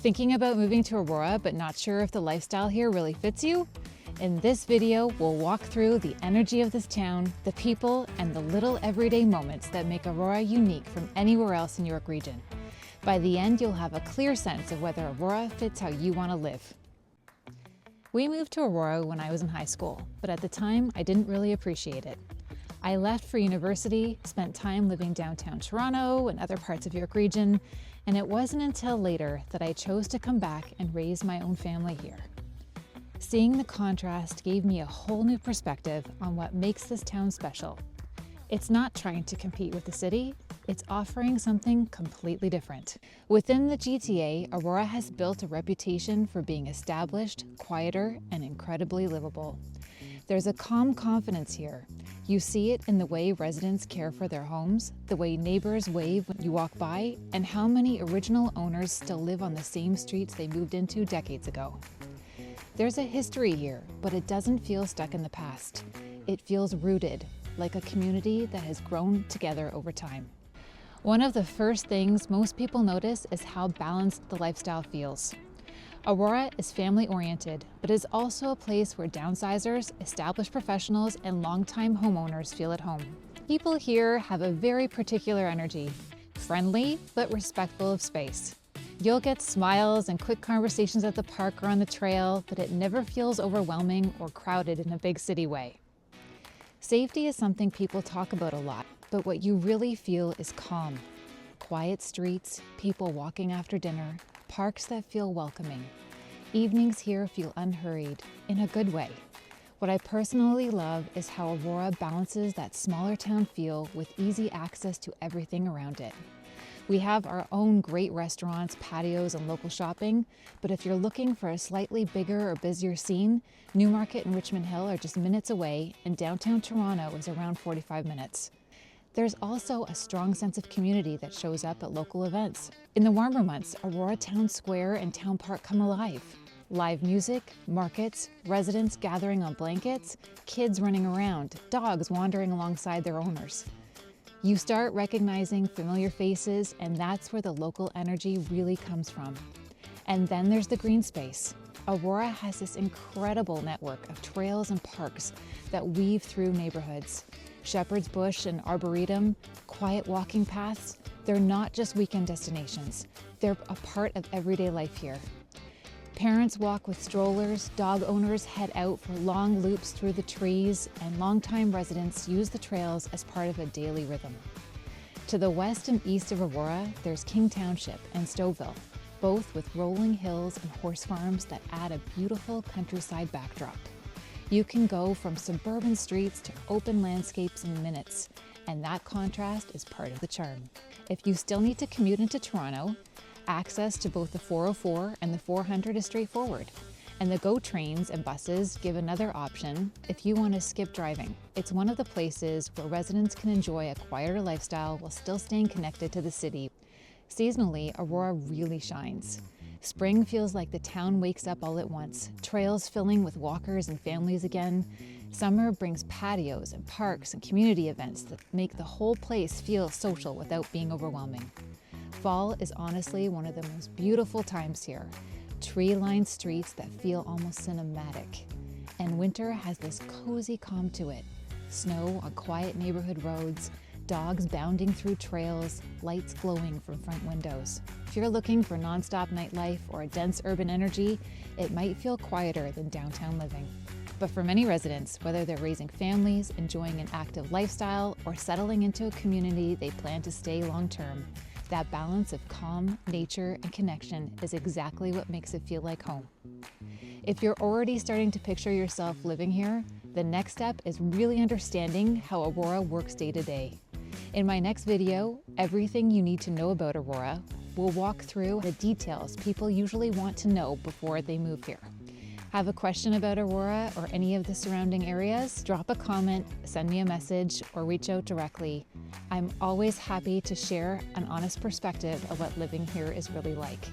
Thinking about moving to Aurora but not sure if the lifestyle here really fits you? In this video, we'll walk through the energy of this town, the people, and the little everyday moments that make Aurora unique from anywhere else in York Region. By the end, you'll have a clear sense of whether Aurora fits how you want to live. We moved to Aurora when I was in high school, but at the time, I didn't really appreciate it. I left for university, spent time living downtown Toronto and other parts of York Region, and it wasn't until later that I chose to come back and raise my own family here. Seeing the contrast gave me a whole new perspective on what makes this town special. It's not trying to compete with the city, it's offering something completely different. Within the GTA, Aurora has built a reputation for being established, quieter, and incredibly livable. There's a calm confidence here. You see it in the way residents care for their homes, the way neighbors wave when you walk by, and how many original owners still live on the same streets they moved into decades ago. There's a history here, but it doesn't feel stuck in the past. It feels rooted, like a community that has grown together over time. One of the first things most people notice is how balanced the lifestyle feels. Aurora is family-oriented, but is also a place where downsizers, established professionals, and longtime homeowners feel at home. People here have a very particular energy, friendly but respectful of space. You'll get smiles and quick conversations at the park or on the trail, but it never feels overwhelming or crowded in a big city way. Safety is something people talk about a lot, but what you really feel is calm. Quiet streets, people walking after dinner, parks that feel welcoming. Evenings here feel unhurried, in a good way. What I personally love is how Aurora balances that smaller town feel with easy access to everything around it. We have our own great restaurants, patios, and local shopping, but if you're looking for a slightly bigger or busier scene, Newmarket and Richmond Hill are just minutes away, and downtown Toronto is around 45 minutes. There's also a strong sense of community that shows up at local events. In the warmer months, Aurora Town Square and Town Park come alive. Live music, markets, residents gathering on blankets, kids running around, dogs wandering alongside their owners. You start recognizing familiar faces, and that's where the local energy really comes from. And then there's the green space. Aurora has this incredible network of trails and parks that weave through neighborhoods. Shepherd's Bush and Arboretum, quiet walking paths, they're not just weekend destinations. They're a part of everyday life here. Parents walk with strollers, dog owners head out for long loops through the trees, and longtime residents use the trails as part of a daily rhythm. To the west and east of Aurora, there's King Township and Stouffville, both with rolling hills and horse farms that add a beautiful countryside backdrop. You can go from suburban streets to open landscapes in minutes, and that contrast is part of the charm. If you still need to commute into Toronto, access to both the 404 and the 400 is straightforward, and the GO trains and buses give another option if you want to skip driving. It's one of the places where residents can enjoy a quieter lifestyle while still staying connected to the city. Seasonally, Aurora really shines. Spring feels like the town wakes up all at once, trails filling with walkers and families again. Summer brings patios and parks and community events that make the whole place feel social without being overwhelming. Fall is honestly one of the most beautiful times here. Tree-lined streets that feel almost cinematic. And winter has this cozy calm to it. Snow on quiet neighborhood roads, dogs bounding through trails, lights glowing from front windows. If you're looking for nonstop nightlife or a dense urban energy, it might feel quieter than downtown living. But for many residents, whether they're raising families, enjoying an active lifestyle, or settling into a community they plan to stay long-term, that balance of calm, nature, and connection is exactly what makes it feel like home. If you're already starting to picture yourself living here, the next step is really understanding how Aurora works day to day. In my next video, Everything You Need to Know About Aurora, we'll walk through the details people usually want to know before they move here. Have a question about Aurora or any of the surrounding areas? Drop a comment, send me a message, or reach out directly. I'm always happy to share an honest perspective of what living here is really like.